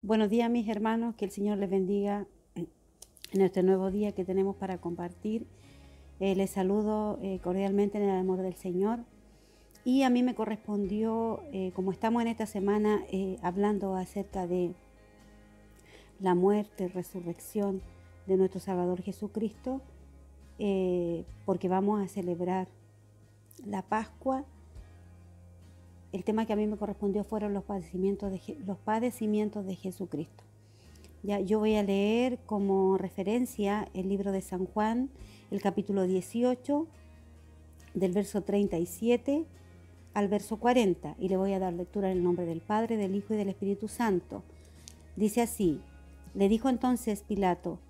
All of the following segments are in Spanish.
Buenos días, mis hermanos, que el Señor les bendiga en este nuevo día que tenemos para compartir. Les saludo cordialmente en el amor del Señor. Y a mí me correspondió, como estamos en esta semana hablando acerca de la muerte, resurrección de nuestro Salvador Jesucristo, porque vamos a celebrar la Pascua. El tema que a mí me correspondió fueron los padecimientos de Jesucristo. Ya, yo voy a leer como referencia el libro de San Juan, el capítulo 18, del verso 37 al verso 40, y le voy a dar lectura en el nombre del Padre, del Hijo y del Espíritu Santo. Dice así: le dijo entonces Pilato: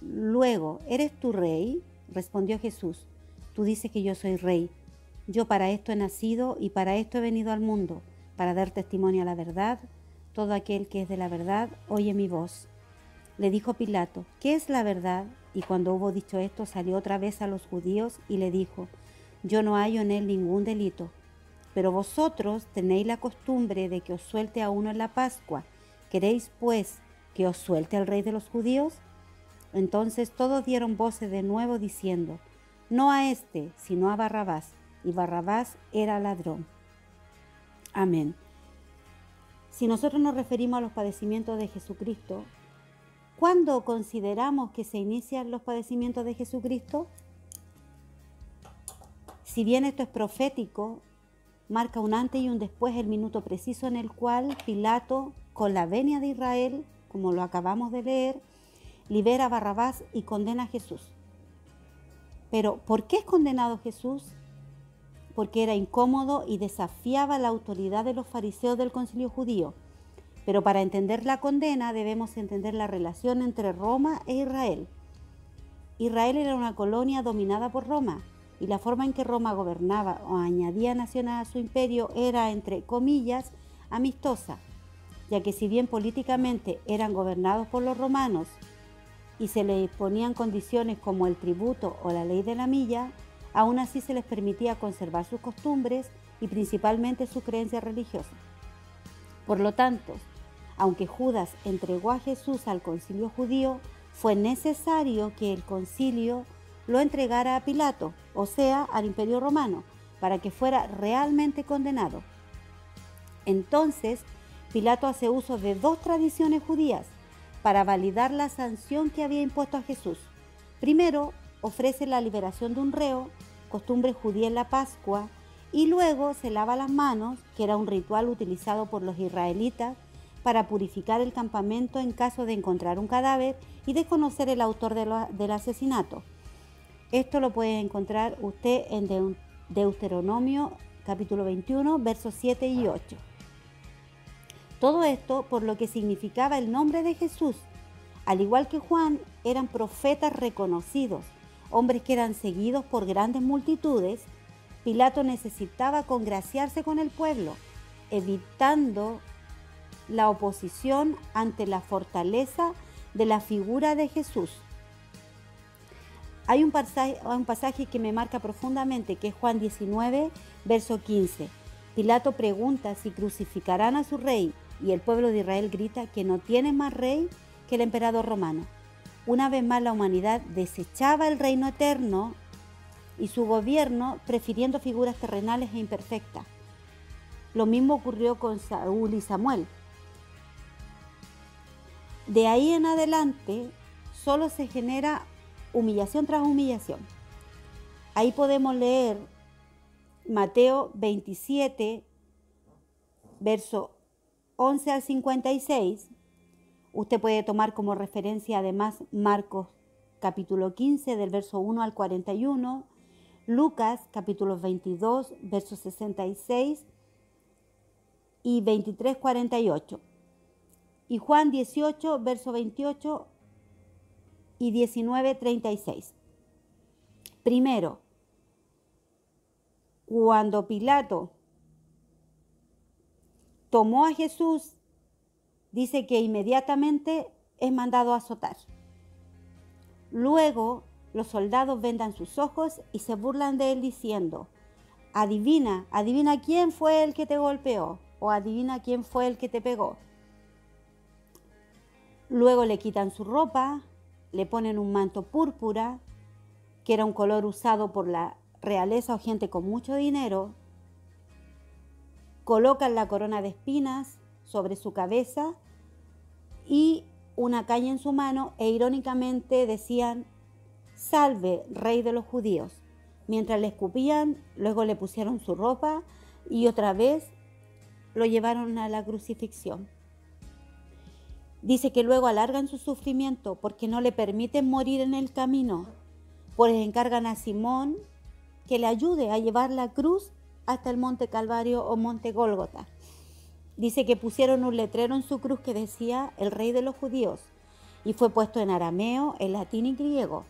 luego, ¿eres tú rey? Respondió Jesús: tú dices que yo soy rey. Yo para esto he nacido y para esto he venido al mundo, para dar testimonio a la verdad. Todo aquel que es de la verdad oye mi voz. Le dijo Pilato: ¿qué es la verdad? Y cuando hubo dicho esto, salió otra vez a los judíos y le dijo: yo no hallo en él ningún delito. Pero vosotros tenéis la costumbre de que os suelte a uno en la Pascua. ¿Queréis, pues, que os suelte al rey de los judíos? Entonces todos dieron voces de nuevo diciendo: no a este, sino a Barrabás. Y Barrabás era ladrón. Amén. Si nosotros nos referimos a los padecimientos de Jesucristo, ¿cuándo consideramos que se inician los padecimientos de Jesucristo? Si bien esto es profético, marca un antes y un después, el minuto preciso en el cual Pilato, con la venia de Israel, como lo acabamos de leer, libera a Barrabás y condena a Jesús. Pero, ¿por qué es condenado Jesús? Porque era incómodo y desafiaba la autoridad de los fariseos del concilio judío. Pero para entender la condena debemos entender la relación entre Roma e Israel. Israel era una colonia dominada por Roma, y la forma en que Roma gobernaba o añadía naciones a su imperio era, entre comillas, amistosa, ya que si bien políticamente eran gobernados por los romanos y se les ponían condiciones como el tributo o la ley de la milla, aún así se les permitía conservar sus costumbres y principalmente su creencia religiosa. Por lo tanto, aunque Judas entregó a Jesús al concilio judío, fue necesario que el concilio lo entregara a Pilato, o sea, al Imperio Romano, para que fuera realmente condenado. Entonces, Pilato hace uso de dos tradiciones judías para validar la sanción que había impuesto a Jesús. Primero, ofrece la liberación de un reo, costumbre judía en la Pascua, y luego se lava las manos, que era un ritual utilizado por los israelitas para purificar el campamento en caso de encontrar un cadáver y desconocer el autor del asesinato. Esto lo puede encontrar usted en Deuteronomio capítulo 21, versos 7 y 8. Todo esto por lo que significaba el nombre de Jesús. Al igual que Juan, eran profetas reconocidos, hombres que eran seguidos por grandes multitudes. Pilato necesitaba congraciarse con el pueblo, evitando la oposición ante la fortaleza de la figura de Jesús. Hay un pasaje que me marca profundamente, que es Juan 19, verso 15. Pilato pregunta si crucificarán a su rey, y el pueblo de Israel grita que no tiene más rey que el emperador romano. Una vez más la humanidad desechaba el reino eterno y su gobierno, prefiriendo figuras terrenales e imperfectas. Lo mismo ocurrió con Saúl y Samuel. De ahí en adelante solo se genera humillación tras humillación. Ahí podemos leer Mateo 27, verso 11 al 56. Usted puede tomar como referencia además Marcos capítulo 15 del verso 1 al 41, Lucas capítulo 22 versos 66 y 23, 48, y Juan 18 verso 28 y 19, 36. Primero, cuando Pilato tomó a Jesús, dice que inmediatamente es mandado a azotar. Luego, los soldados vendan sus ojos y se burlan de él diciendo: adivina quién fue el que te golpeó, o adivina quién fue el que te pegó. Luego le quitan su ropa, le ponen un manto púrpura, que era un color usado por la realeza o gente con mucho dinero, colocan la corona de espinas sobre su cabeza y una caña en su mano e irónicamente decían: «Salve, rey de los judíos». Mientras le escupían, luego le pusieron su ropa y otra vez lo llevaron a la crucifixión. Dice que luego alargan su sufrimiento porque no le permiten morir en el camino, pues encargan a Simón que le ayude a llevar la cruz hasta el monte Calvario o monte Gólgota. Dice que pusieron un letrero en su cruz que decía «El rey de los judíos» y fue puesto en arameo, en latín y griego.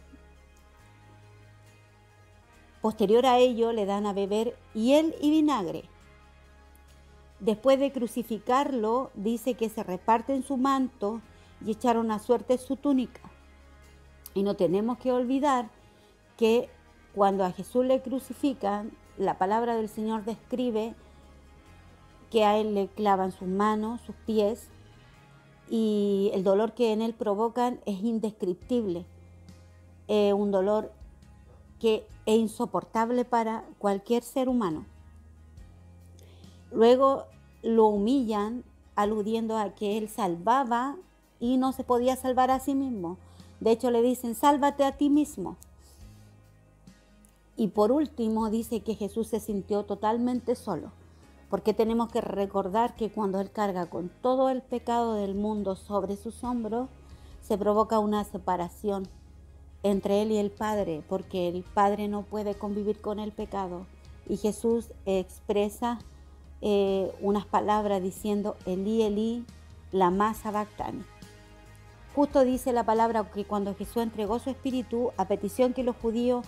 Posterior a ello le dan a beber hiel y vinagre. Después de crucificarlo, dice que se reparten su manto y echaron a suerte su túnica. Y no tenemos que olvidar que cuando a Jesús le crucifican, la palabra del Señor describe que a él le clavan sus manos, sus pies, y el dolor que en él provocan es indescriptible. Un dolor que es insoportable para cualquier ser humano. Luego lo humillan aludiendo a que él salvaba y no se podía salvar a sí mismo. De hecho le dicen: «Sálvate a ti mismo». Y por último dice que Jesús se sintió totalmente solo, porque tenemos que recordar que cuando Él carga con todo el pecado del mundo sobre sus hombros, se provoca una separación entre Él y el Padre, porque el Padre no puede convivir con el pecado. Y Jesús expresa unas palabras diciendo: «Elí, Elí, lama sabactani». Justo dice la palabra que cuando Jesús entregó su espíritu a petición de los judíos,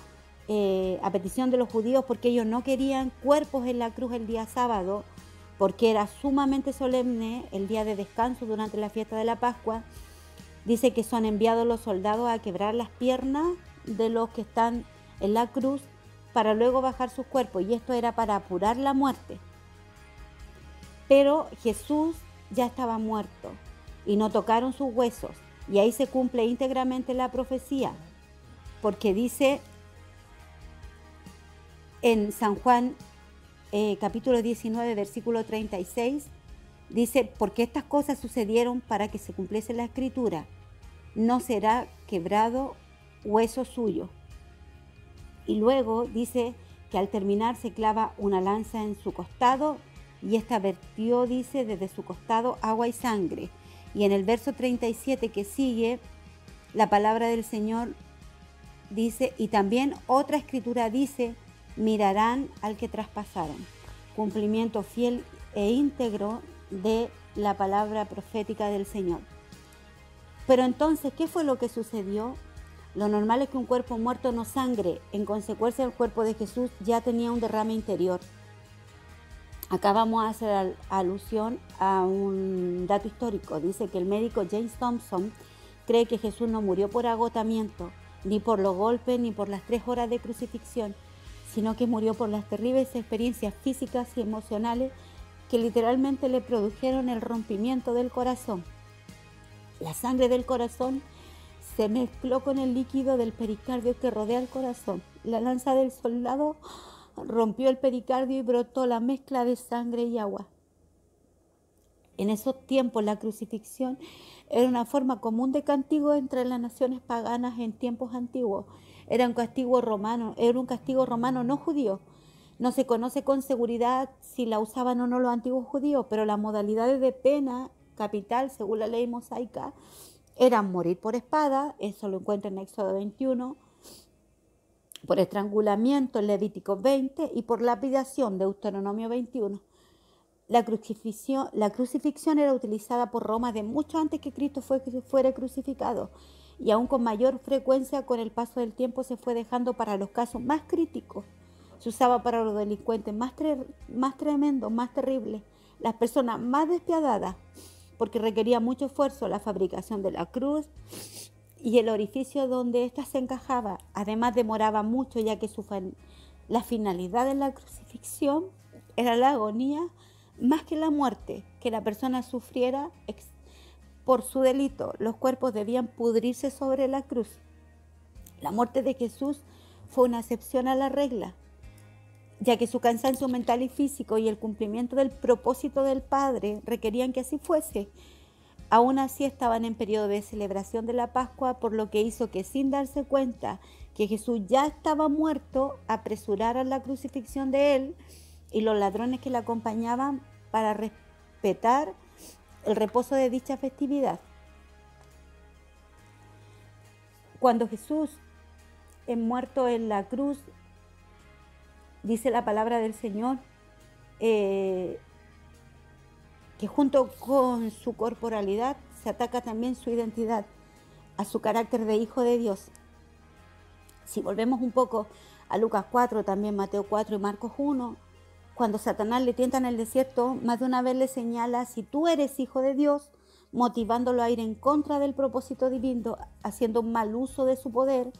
porque ellos no querían cuerpos en la cruz el día sábado, porque era sumamente solemne el día de descanso durante la fiesta de la Pascua. Dice que son enviados los soldados a quebrar las piernas de los que están en la cruz para luego bajar sus cuerpos, y esto era para apurar la muerte. Pero Jesús ya estaba muerto y no tocaron sus huesos, y ahí se cumple íntegramente la profecía, porque dice en San Juan capítulo 19, versículo 36, dice: «Porque estas cosas sucedieron para que se cumpliese la escritura, no será quebrado hueso suyo». Y luego dice que al terminar se clava una lanza en su costado, y esta vertió, dice, desde su costado agua y sangre. Y en el verso 37 que sigue, la palabra del Señor dice: «Y también otra escritura dice: mirarán al que traspasaron». Cumplimiento fiel e íntegro de la palabra profética del Señor. Pero entonces, ¿qué fue lo que sucedió? Lo normal es que un cuerpo muerto no sangre. En consecuencia, el cuerpo de Jesús ya tenía un derrame interior. Acá vamos a hacer alusión a un dato histórico. Dice que el médico James Thompson cree que Jesús no murió por agotamiento, ni por los golpes, ni por las 3 horas de crucifixión, sino que murió por las terribles experiencias físicas y emocionales que literalmente le produjeron el rompimiento del corazón. La sangre del corazón se mezcló con el líquido del pericardio que rodea el corazón. La lanza del soldado rompió el pericardio y brotó la mezcla de sangre y agua. En esos tiempos la crucifixión era una forma común de castigo entre las naciones paganas en tiempos antiguos. Era un castigo romano no judío. No se conoce con seguridad si la usaban o no los antiguos judíos, pero las modalidades de pena capital, según la ley mosaica, eran morir por espada, eso lo encuentra en Éxodo 21, por estrangulamiento en Levítico 20 y por lapidación, Deuteronomio 21. La crucifixión era utilizada por Roma de mucho antes que Cristo fuera crucificado, y aún con mayor frecuencia con el paso del tiempo se fue dejando para los casos más críticos. Se usaba para los delincuentes más tremendos, más terribles, las personas más despiadadas, porque requería mucho esfuerzo la fabricación de la cruz y el orificio donde ésta se encajaba. Además demoraba mucho, ya que la finalidad de la crucifixión era la agonía más que la muerte, que la persona sufriera por su delito, los cuerpos debían pudrirse sobre la cruz. La muerte de Jesús fue una excepción a la regla, ya que su cansancio mental y físico y el cumplimiento del propósito del Padre requerían que así fuese. Aún así estaban en periodo de celebración de la Pascua, por lo que hizo que, sin darse cuenta que Jesús ya estaba muerto, apresuraran la crucifixión de él y los ladrones que le acompañaban para respetar el reposo de dicha festividad. Cuando Jesús es muerto en la cruz, dice la palabra del Señor, que junto con su corporalidad se ataca también su identidad, a su carácter de hijo de Dios. Si volvemos un poco a Lucas 4, también Mateo 4 y Marcos 1, cuando Satanás le tienta en el desierto, más de una vez le señala: si tú eres hijo de Dios, motivándolo a ir en contra del propósito divino, haciendo un mal uso de su poder.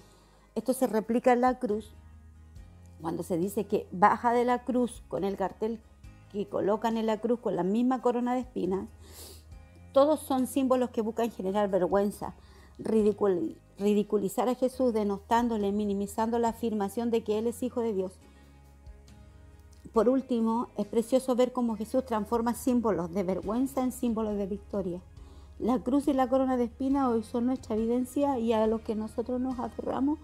Esto se replica en la cruz, cuando se dice que baja de la cruz con el cartel que colocan en la cruz con la misma corona de espinas. Todos son símbolos que buscan generar vergüenza, ridiculizar a Jesús, denostándole, minimizando la afirmación de que Él es hijo de Dios. Por último, es precioso ver cómo Jesús transforma símbolos de vergüenza en símbolos de victoria. La cruz y la corona de espinas hoy son nuestra evidencia y a los que nosotros nos aferramos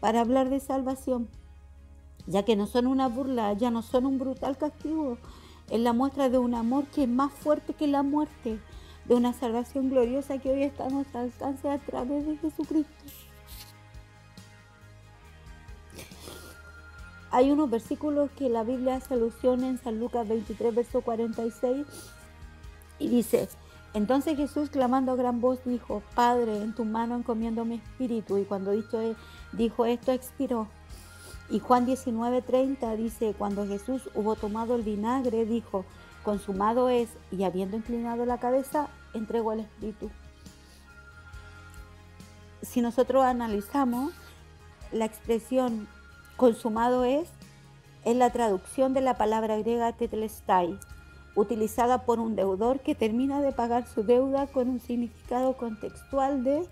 para hablar de salvación, ya que no son una burla, ya no son un brutal castigo. Es la muestra de un amor que es más fuerte que la muerte, de una salvación gloriosa que hoy está a nuestro alcance a través de Jesucristo. Hay unos versículos que la Biblia hace alusión en San Lucas 23, verso 46, y dice: entonces Jesús, clamando a gran voz, dijo: Padre, en tu mano encomiendo mi espíritu. Y cuando dijo esto, expiró. Y Juan 19:30 dice: cuando Jesús hubo tomado el vinagre, dijo: consumado es, y habiendo inclinado la cabeza, entregó el espíritu. Si nosotros analizamos, la expresión consumado es la traducción de la palabra griega tetelestai, utilizada por un deudor que termina de pagar su deuda, con un significado contextual de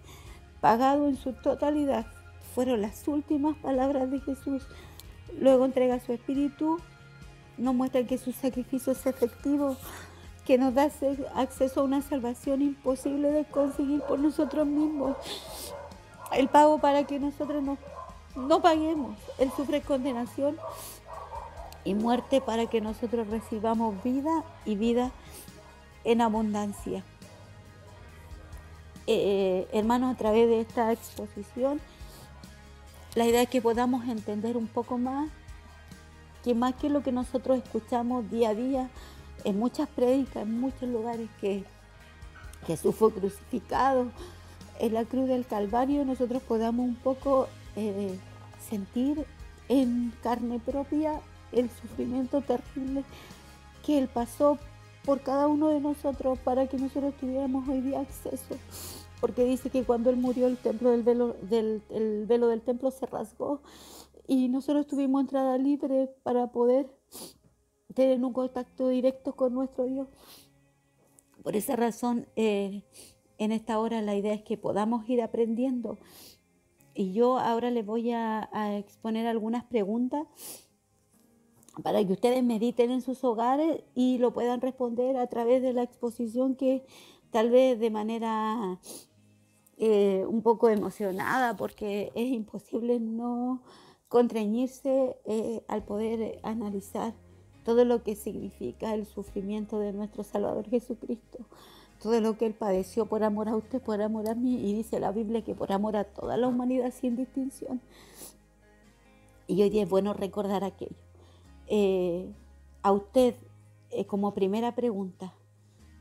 pagado en su totalidad. Fueron las últimas palabras de Jesús. Luego entrega su espíritu. Nos muestra que su sacrificio es efectivo, que nos da acceso a una salvación imposible de conseguir por nosotros mismos. El pago para que nosotros no paguemos. Él sufre condenación y muerte para que nosotros recibamos vida y vida en abundancia. Hermanos, a través de esta exposición, la idea es que podamos entender un poco más que lo que nosotros escuchamos día a día en muchas prédicas, en muchos lugares, que Jesús fue crucificado en la cruz del Calvario, nosotros podamos un poco sentir en carne propia el sufrimiento terrible que Él pasó por cada uno de nosotros para que nosotros tuviéramos hoy día acceso. Porque dice que cuando Él murió, el velo del templo se rasgó y nosotros tuvimos entrada libre para poder tener un contacto directo con nuestro Dios. Por esa razón, en esta hora la idea es que podamos ir aprendiendo. Y yo ahora les voy a exponer algunas preguntas para que ustedes mediten en sus hogares y lo puedan responder a través de la exposición, que tal vez de manera un poco emocionada, porque es imposible no contrañirse al poder analizar todo lo que significa el sufrimiento de nuestro Salvador Jesucristo, todo lo que Él padeció por amor a usted, por amor a mí, y dice la Biblia que por amor a toda la humanidad sin distinción. Y hoy día es bueno recordar aquello. A usted, como primera pregunta,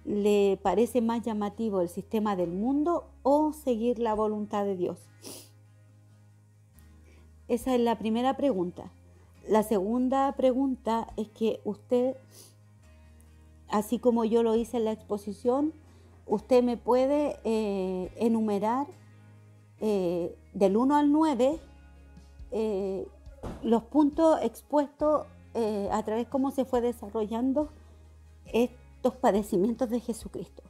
¿le parece más llamativo el sistema del mundo o seguir la voluntad de Dios? Esa es la primera pregunta. La segunda pregunta es que usted, así como yo lo hice en la exposición, usted me puede enumerar del 1 al 9 los puntos expuestos a través de cómo se fue desarrollando estos padecimientos de Jesucristo.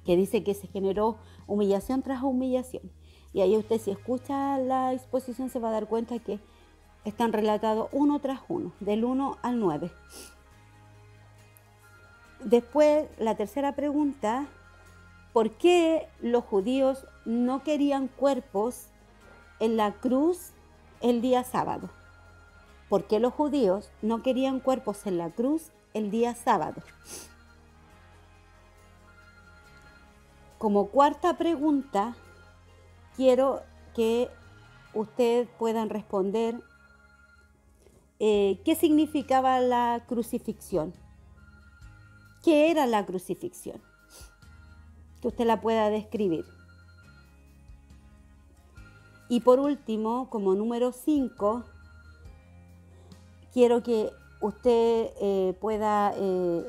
que dice que se generó humillación tras humillación. Y ahí usted, si escucha la exposición, se va a dar cuenta que están relatados uno tras uno, del 1 al 9. Después, la tercera pregunta: ¿por qué los judíos no querían cuerpos en la cruz el día sábado? ¿Por qué los judíos no querían cuerpos en la cruz el día sábado? Como cuarta pregunta, quiero que ustedes puedan responder qué significaba la crucifixión. ¿Qué era la crucifixión? Que usted la pueda describir. Y por último, como número 5, quiero que usted pueda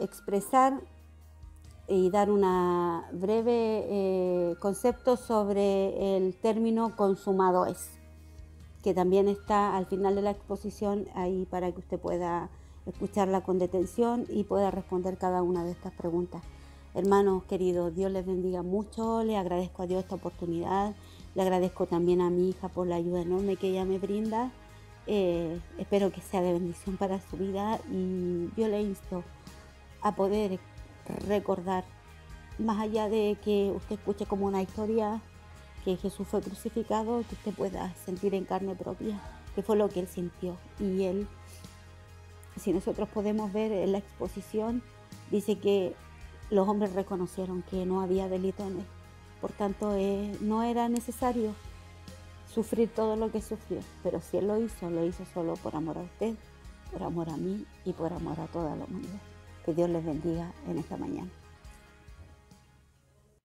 expresar y dar una breve concepto sobre el término consumado es, que también está al final de la exposición ahí para que usted pueda escucharla con detención y pueda responder cada una de estas preguntas. Hermanos queridos, Dios les bendiga mucho, le agradezco a Dios esta oportunidad, le agradezco también a mi hija por la ayuda enorme que ella me brinda. Espero que sea de bendición para su vida y yo le insto a poder recordar, más allá de que usted escuche como una historia que Jesús fue crucificado, que usted pueda sentir en carne propia que fue lo que él sintió. Y él, si nosotros podemos ver en la exposición, dice que los hombres reconocieron que no había delito en él, por tanto no era necesario sufrir todo lo que sufrió, pero si él lo hizo solo por amor a usted, por amor a mí y por amor a toda la humanidad. Que Dios les bendiga en esta mañana.